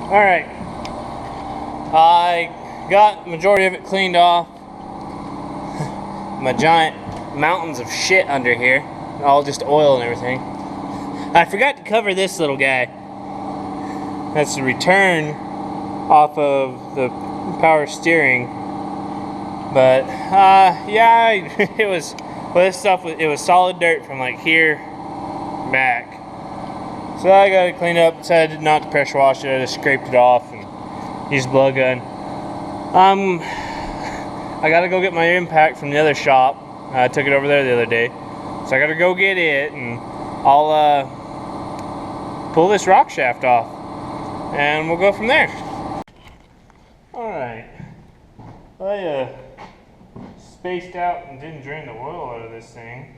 Alright, I got the majority of it cleaned off. My giant mountains of shit under here, all just oil and everything. I forgot to cover this little guy. That's the return off of the power steering. But yeah, it was, well, this stuff was, it was solid dirt from like here back. So I got it cleaned up. Decided not to pressure wash it. I just scraped it off and used a blow gun. I gotta go get my impact from the other shop. I took it over there the other day, so I gotta go get it, and I'll pull this rock shaft off, and we'll go from there. All right, I spaced out and didn't drain the oil out of this thing,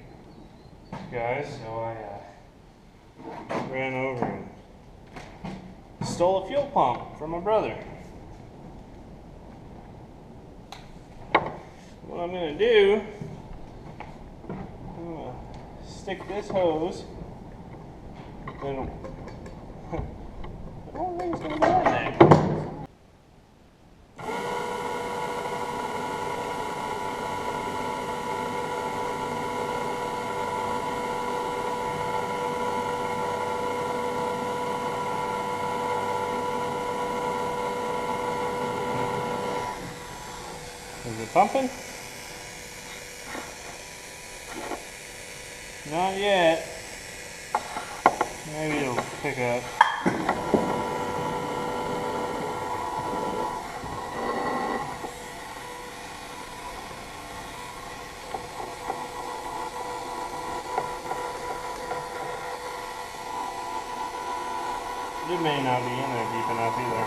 guys. So I ran over and stole a fuel pump from my brother. What I'm gonna do, I'm gonna stick this hose, then I don't think it's gonna go in there. Is it pumping? Not yet. Maybe it'll pick up. It may not be in there deep enough either.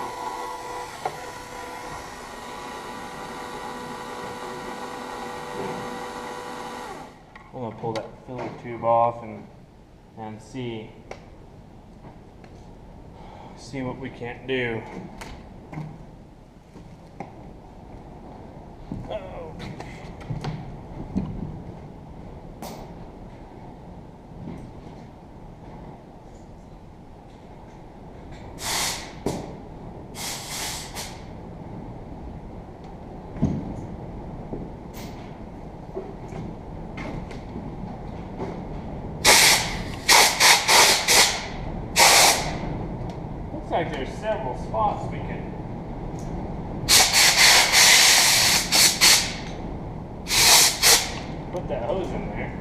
I'm gonna pull that filler tube off and see what we can't do. Uh-oh. Looks like there's several spots we can put that hose in there.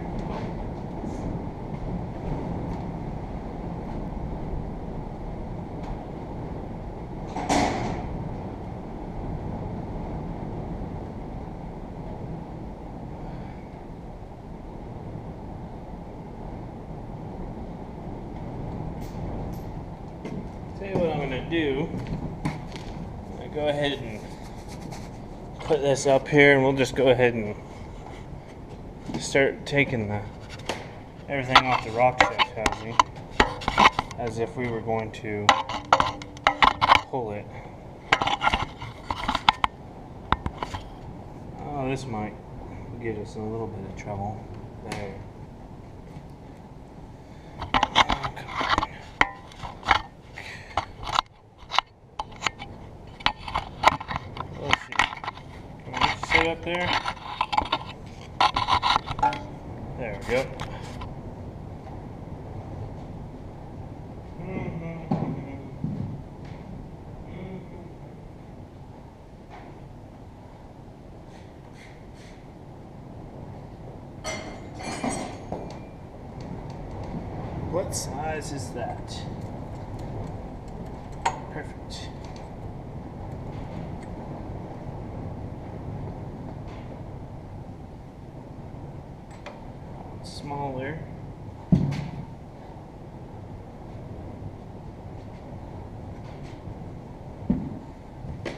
Tell you what I'm gonna do. I'm gonna go ahead and put this up here, and we'll just go ahead and start taking everything off the rock shaft housing, as if we were going to pull it. Oh, this might get us in a little bit of trouble. There. Let's see. Can we get you sit up there? There we go. What size is that? Perfect. Smaller.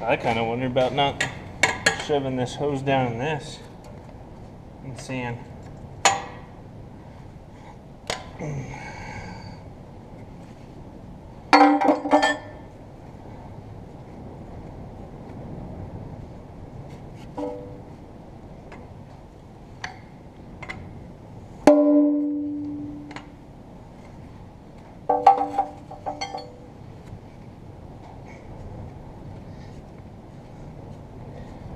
I kind of wonder about not shoving this hose down in this and seeing.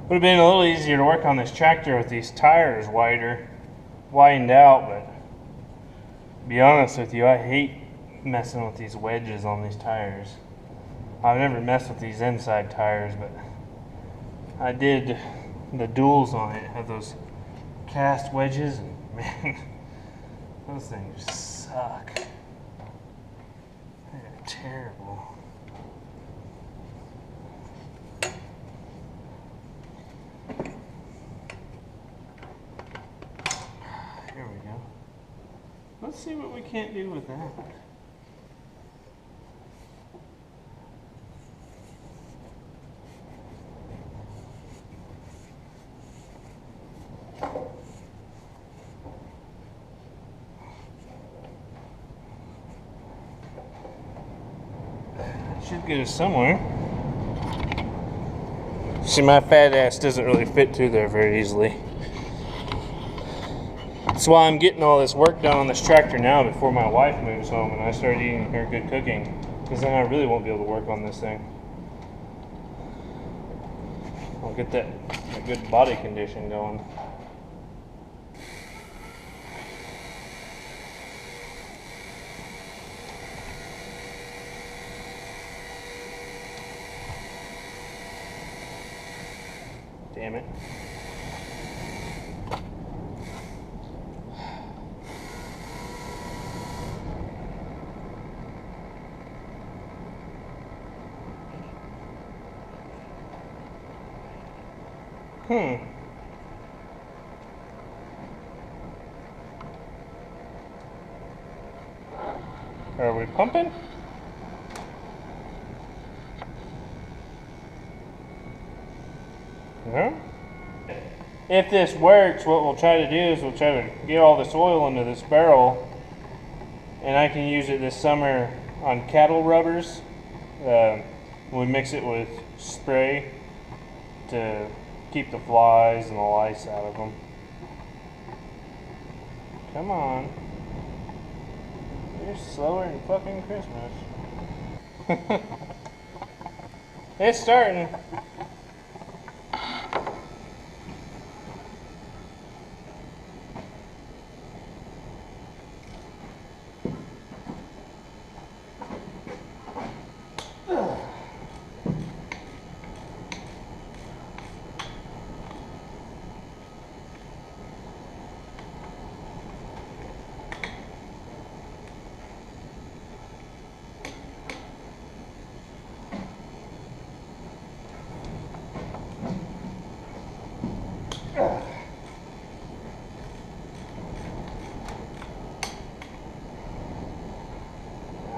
Would have been a little easier to work on this tractor with these tires widened out, but to be honest with you, I hate messing with these wedges on these tires. I've never messed with these inside tires, but I did the duals on it. Have those cast wedges, and man, those things suck. They're terrible. Here we go. Let's see what we can't do with that. Should get us somewhere. See, my fat ass doesn't really fit through there very easily. That's why I'm getting all this work done on this tractor now before my wife moves home and I start eating her good cooking, because then I really won't be able to work on this thing. I'll get that good body condition going. Damn it. Are we pumping? No? If this works, what we'll try to do is we'll try to get all this oil into this barrel, and I can use it this summer on cattle rubbers. We mix it with spray to keep the flies and the lice out of them. Come on. You're slower than fucking Christmas. It's starting.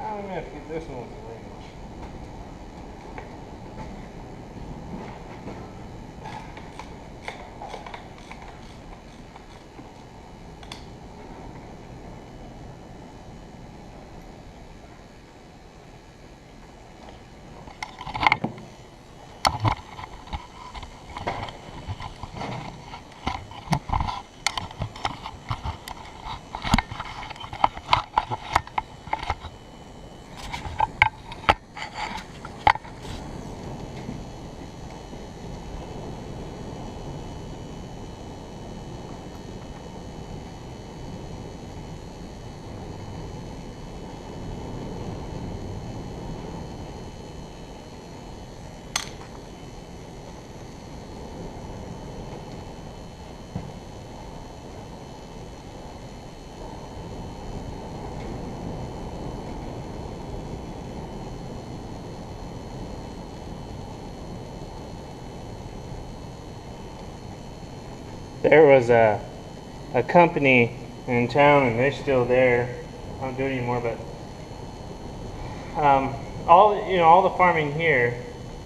I'm gonna have to get this one with the range. There was a company in town, and they're still there. I don't do it anymore, but all the farming here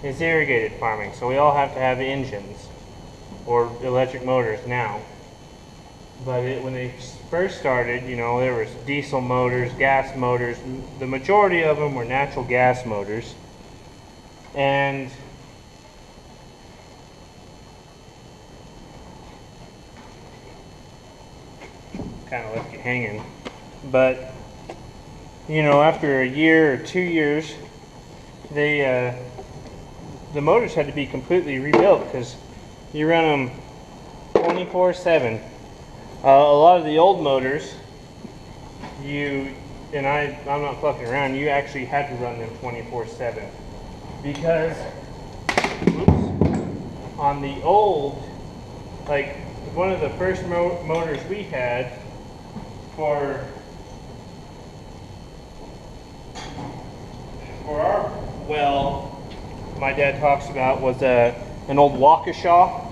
is irrigated farming, so we all have to have engines or electric motors now. But when they first started, there was diesel motors, gas motors. The majority of them were natural gas motors, and kind of left you hanging. But after a year or 2 years, the motors had to be completely rebuilt, because You run them 24/7. A lot of the old motors, I'm not fucking around, you actually had to run them 24/7 because on the old, like one of the first motors we had for our well, my dad talks about was an old Waukesha,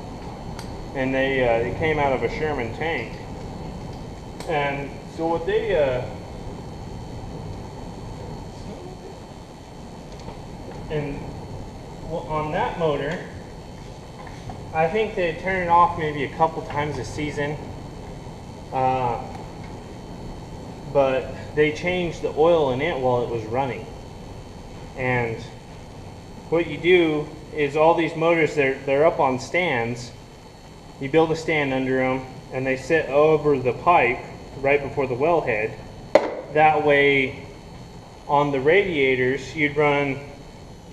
and they came out of a Sherman tank. And so what they and on that motor, I think they turn it off maybe a couple times a season, but they changed the oil in it while it was running. And what you do is all these motors, they're up on stands. You build a stand under them, and they sit over the pipe right before the wellhead. That way, on the radiators, you'd run,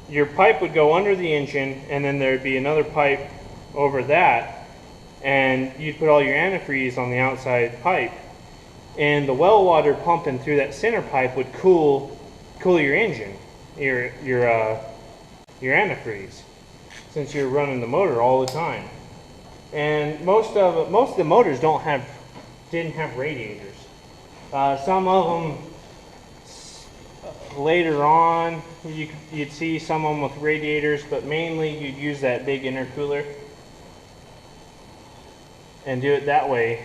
your pipe would go under the engine, and then there'd be another pipe over that, and you'd put all your antifreeze on the outside pipe. And the well water pumping through that center pipe would cool your engine, your antifreeze, since you're running the motor all the time. And most of the motors didn't have radiators. Some of them later on you'd see some of them with radiators, but mainly you'd use that big intercooler and do it that way.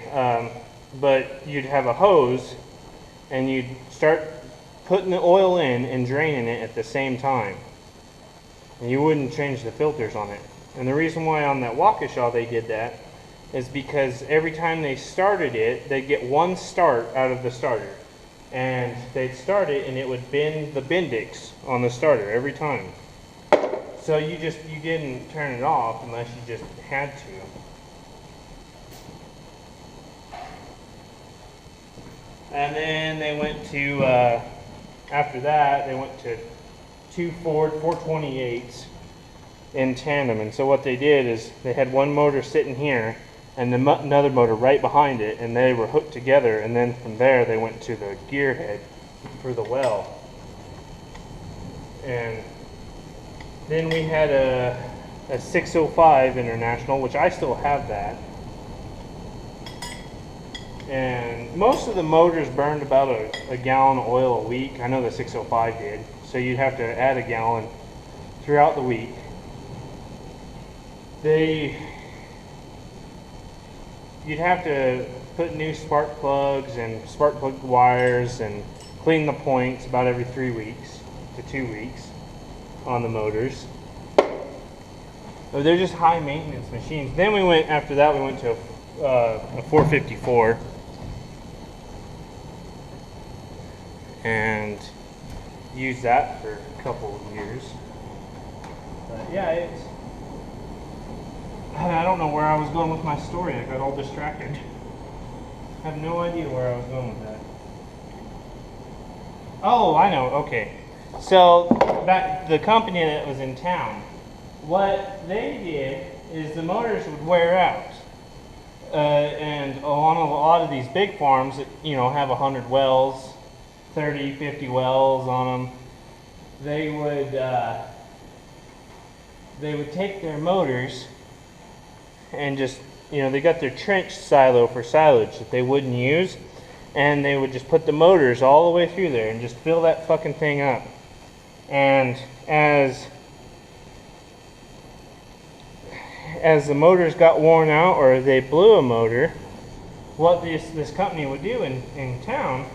But you'd have a hose and you'd start putting the oil in and draining it at the same time. And you wouldn't change the filters on it. And the reason why on that Waukesha they did that is because every time they started it, they'd get one start out of the starter. And they'd start it and it would bend the Bendix on the starter every time. So you didn't turn it off unless you just had to. And then they went to, after that, they went to 2 Ford 428s in tandem. And so what they did is they had one motor sitting here and another motor right behind it, and they were hooked together, and then from there they went to the gear head for the well. And then we had a 605 International, which I still have that. And most of the motors burned about a gallon of oil a week. I know the 605 did. So you'd have to add a gallon throughout the week. You'd have to put new spark plugs and spark plug wires and clean the points about every 3 weeks to 2 weeks on the motors. So they're just high maintenance machines. Then after that we went to a 454. And used that for a couple of years. But yeah, I don't know where I was going with my story. I got all distracted. I have no idea where I was going with that. Oh, I know. Okay. So the company that was in town, what they did is the motors would wear out. And on a lot of these big farms that, have 100 wells, 30, 50 wells on them, they would take their motors and just, they got their trench silo for silage that they wouldn't use, and they would just put the motors all the way through there and just fill that fucking thing up. And as the motors got worn out or they blew a motor, what this company would do in town,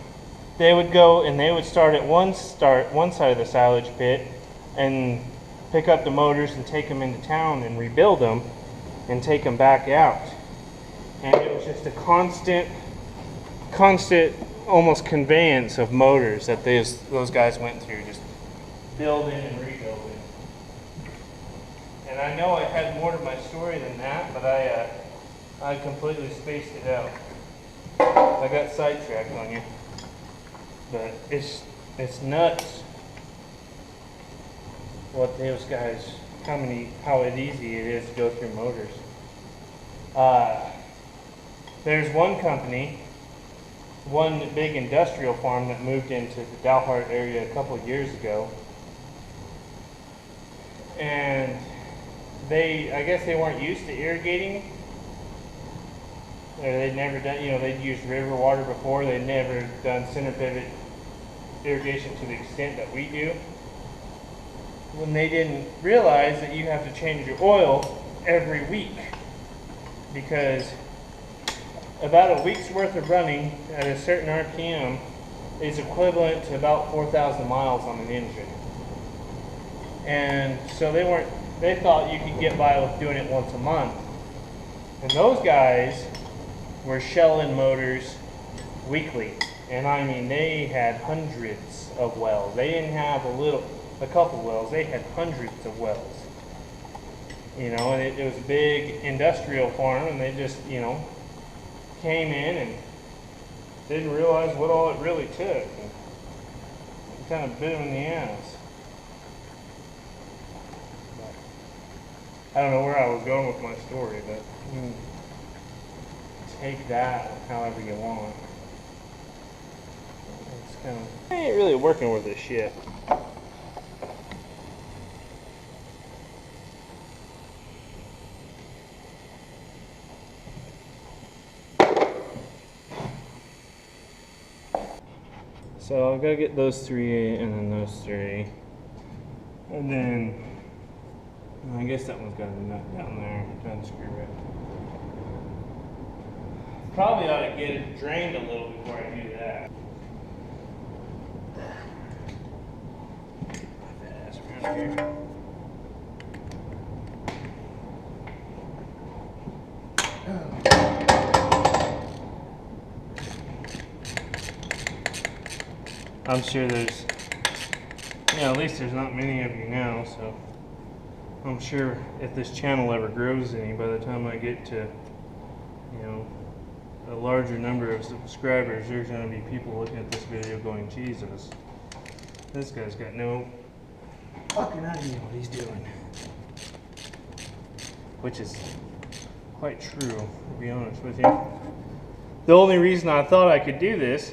they would go and they would start at one side of the silage pit and pick up the motors and take them into town and rebuild them and take them back out. And it was just a constant almost conveyance of motors that those guys went through, just building and rebuilding. And I know I had more to my story than that, but I completely spaced it out. I got sidetracked on you. But it's nuts what those guys, how easy it is to go through motors. There's one company, one big industrial farm that moved into the Dalhart area a couple of years ago, and I guess they weren't used to irrigating. They'd never done, they'd used river water before. They'd never done center pivot irrigation to the extent that we do. When they didn't realize that you have to change your oil every week, because about a week's worth of running at a certain RPM is equivalent to about 4,000 miles on an engine. And so they thought you could get by with doing it once a month. And those guys were shelling motors weekly. And I mean, they had hundreds of wells. They didn't have a couple wells. They had hundreds of wells. And it was a big industrial farm, and they just, came in and didn't realize what all it really took. And it kind of bit them in the ass. But I don't know where I was going with my story, but take that however you want. It's kind of, I ain't really working with this shit. So I've got to get those three and then those three. And then I guess that one's got a nut down there to unscrew it. Probably ought to get it drained a little before I do that. Put that ass around here. I'm sure there's, at least there's not many of you now, so I'm sure if this channel ever grows any, by the time I get to, a larger number of subscribers, there's going to be people looking at this video going, Jesus, this guy's got no fucking idea what he's doing. Which is quite true, to be honest with you. The only reason I thought I could do this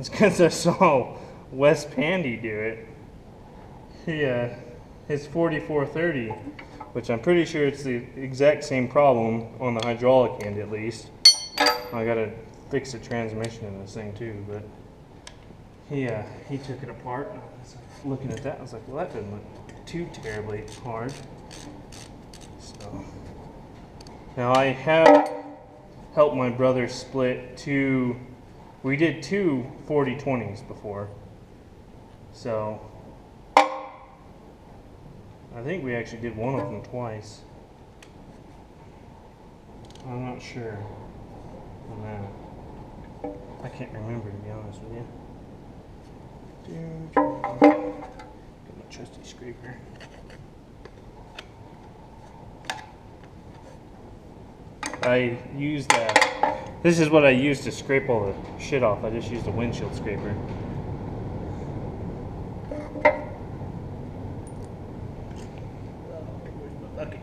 is because I saw Wes Pandy do it. His 4430, which I'm pretty sure it's the exact same problem on the hydraulic end at least. I gotta fix the transmission in this thing too, but he took it apart. I was looking at that, I was like, well, that doesn't look too terribly hard. So now I have helped my brother split two. We did two 4020s before, so I think we actually did one of them twice. I'm not sure on that. I can't remember, to be honest with you. Get my trusty scraper. I used that. This is what I use to scrape all the shit off. I just used a windshield scraper. Where's my bucket?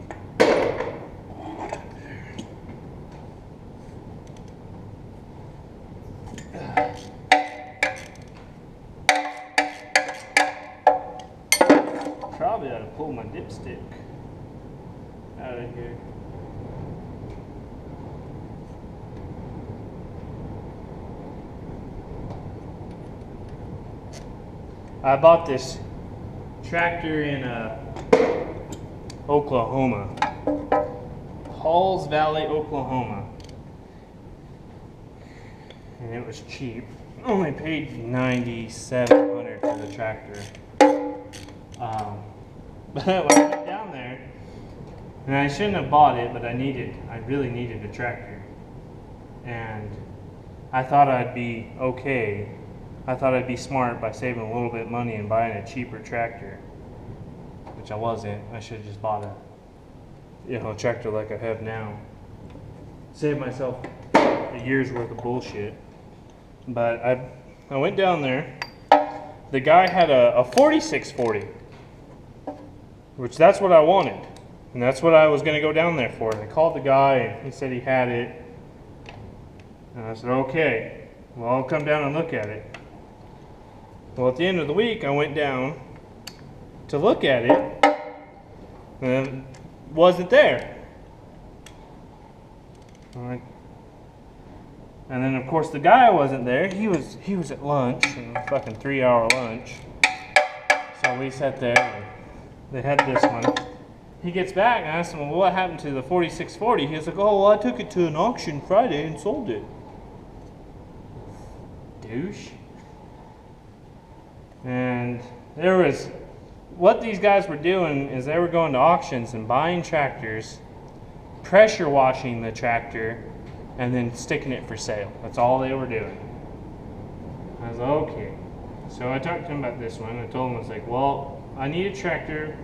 Probably ought to pull my dipstick out of here. I bought this tractor in Oklahoma, Halls Valley, Oklahoma, and it was cheap. I only paid $9,700 for the tractor. But when I went down there, and I shouldn't have bought it, but I really needed a tractor, and I thought I'd be okay. I thought I'd be smart by saving a little bit of money and buying a cheaper tractor, which I wasn't. I should have just bought a tractor like I have now. Saved myself a year's worth of bullshit. But I went down there. The guy had a 4640, which that's what I wanted. And that's what I was going to go down there for. And I called the guy, and he said he had it. And I said, okay, well, I'll come down and look at it. Well, at the end of the week, I went down to look at it, and it wasn't there. And then, of course, the guy wasn't there. He was at lunch, a fucking 3-hour lunch. So we sat there, and they had this one. He gets back, and I asked him, well, what happened to the 4640? He was like, oh, well, I took it to an auction Friday and sold it. Douche. And there was, what these guys were doing is they were going to auctions and buying tractors, pressure washing the tractor, and then sticking it for sale. That's all they were doing. I was like, okay. So I talked to him about this one. I told him, I was like, well, I need a tractor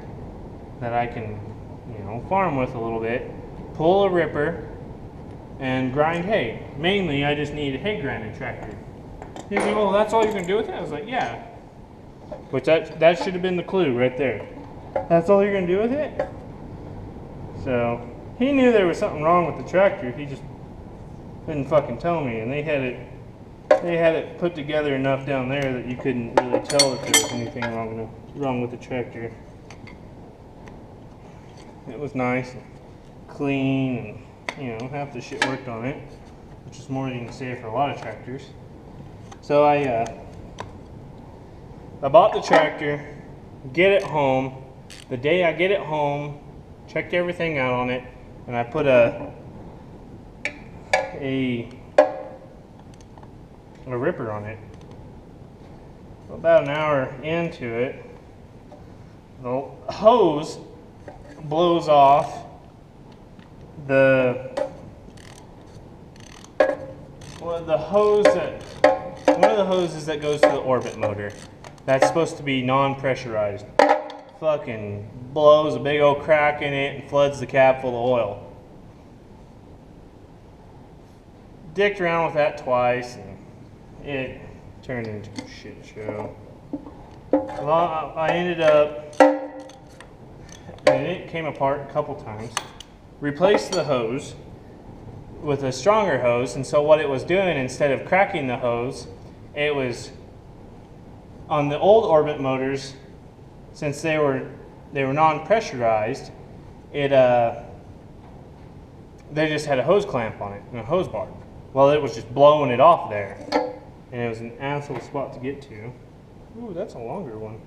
that I can, you know, farm with a little bit, pull a ripper, and grind hay. Mainly, I just need a hay grinding tractor. He's like, well, that's all you're going to do with it? I was like, yeah. Which that should have been the clue right there. That's all you're going to do with it? So, he knew there was something wrong with the tractor. He just didn't fucking tell me. And they had it put together enough down there that you couldn't really tell if there was anything wrong with the tractor. It was nice and clean, and, you know, half the shit worked on it, which is more than you can say for a lot of tractors. So I bought the tractor, get it home. The day I get it home, checked everything out on it, and I put a ripper on it. About an hour into it, the hose blows off one of the hoses that goes to the orbit motor. That's supposed to be non-pressurized. Fucking blows a big old crack in it and floods the cab full of oil. Dicked around with that twice and it turned into a shit show. Well, I ended up, and it came apart a couple times, replaced the hose with a stronger hose, and so what it was doing, instead of cracking the hose, it was on the old orbit motors, since they were non-pressurized, they just had a hose clamp on it and a hose bar. Well, it was just blowing it off there, and it was an asshole spot to get to. Ooh, that's a longer one.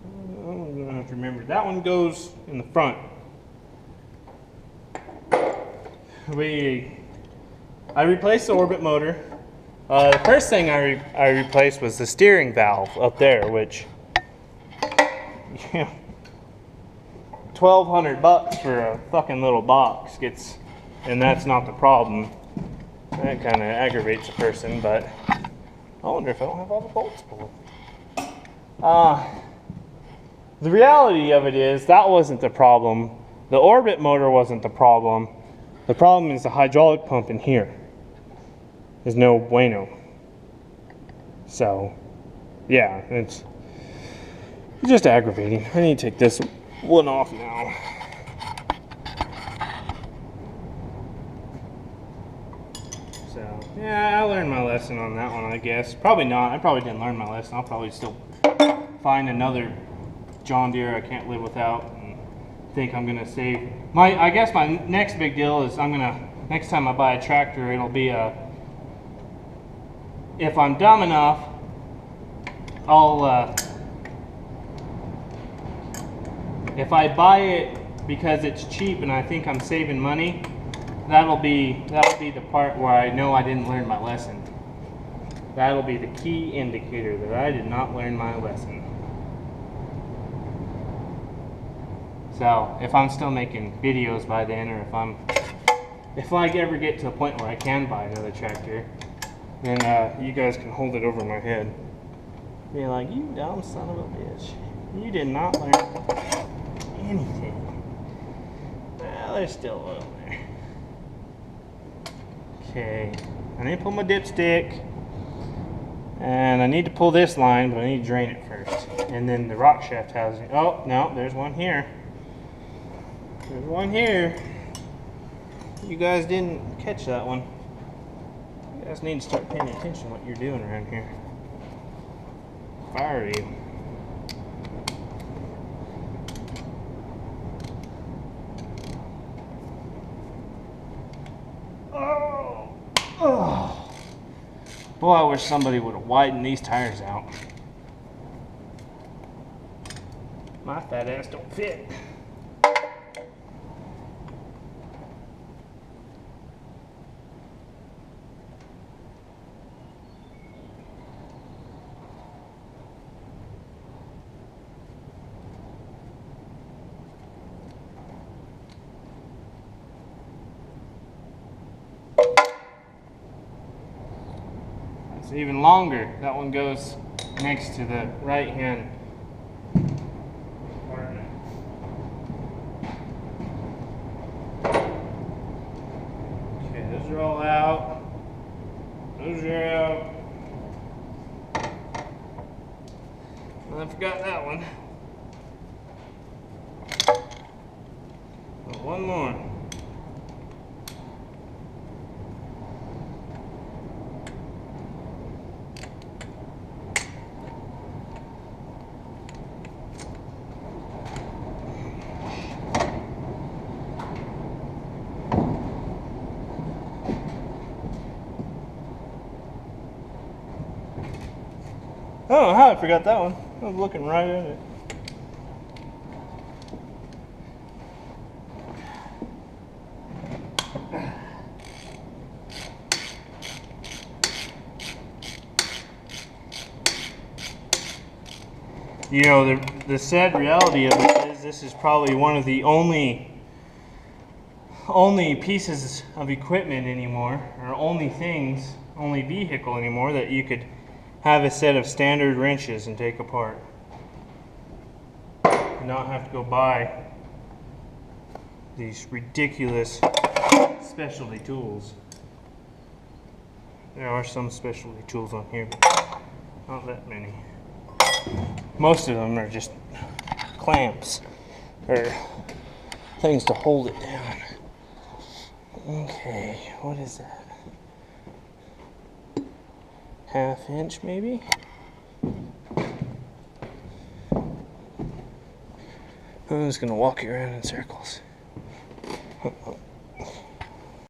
I'm gonna have to remember. That one goes in the front. I replaced the orbit motor. The first thing I replaced was the steering valve up there, which, yeah, $1,200 for a fucking little box gets, and that's not the problem. That kind of aggravates a person, but I wonder if I don't have all the bolts pulled. The reality of it is that wasn't the problem. The orbit motor wasn't the problem. The problem is the hydraulic pump in here is no bueno. So, yeah, it's just aggravating. I need to take this one off now. So, yeah, I learned my lesson on that one, I guess. Probably not. I probably didn't learn my lesson. I'll probably still find another John Deere I can't live without and think I'm gonna save. I guess my next big deal is next time I buy a tractor, it'll be if I'm dumb enough, if I buy it because it's cheap and I think I'm saving money, that'll be the part where I know I didn't learn my lesson. That'll be the key indicator that I did not learn my lesson. So if I'm still making videos by then, or if I ever get to a point where I can buy another tractor, then you guys can hold it over my head. Be like, you dumb son of a bitch. You did not learn anything. Well, there's still oil there. Okay, I need to pull my dipstick. And I need to pull this line, but I need to drain it first. And then the rock shaft housing. Oh, no, there's one here. There's one here. You guys didn't catch that one. You guys need to start paying attention to what you're doing around here. If I were you. Oh. Boy, I wish somebody would have widened these tires out. My fat ass don't fit. It's even longer. That one goes next to the right hand compartment. Okay, those are all out. Those are out. And I forgot that one. But one more. I don't know how I forgot that one. I was looking right at it. You know, the sad reality of it is this is probably one of the only pieces of equipment anymore, or only vehicle anymore that you could have a set of standard wrenches and take apart. And not have to go buy these ridiculous specialty tools. There are some specialty tools on here, but not that many. Most of them are just clamps or things to hold it down. Okay, what is that? Half inch maybe? I'm just gonna walk you around in circles.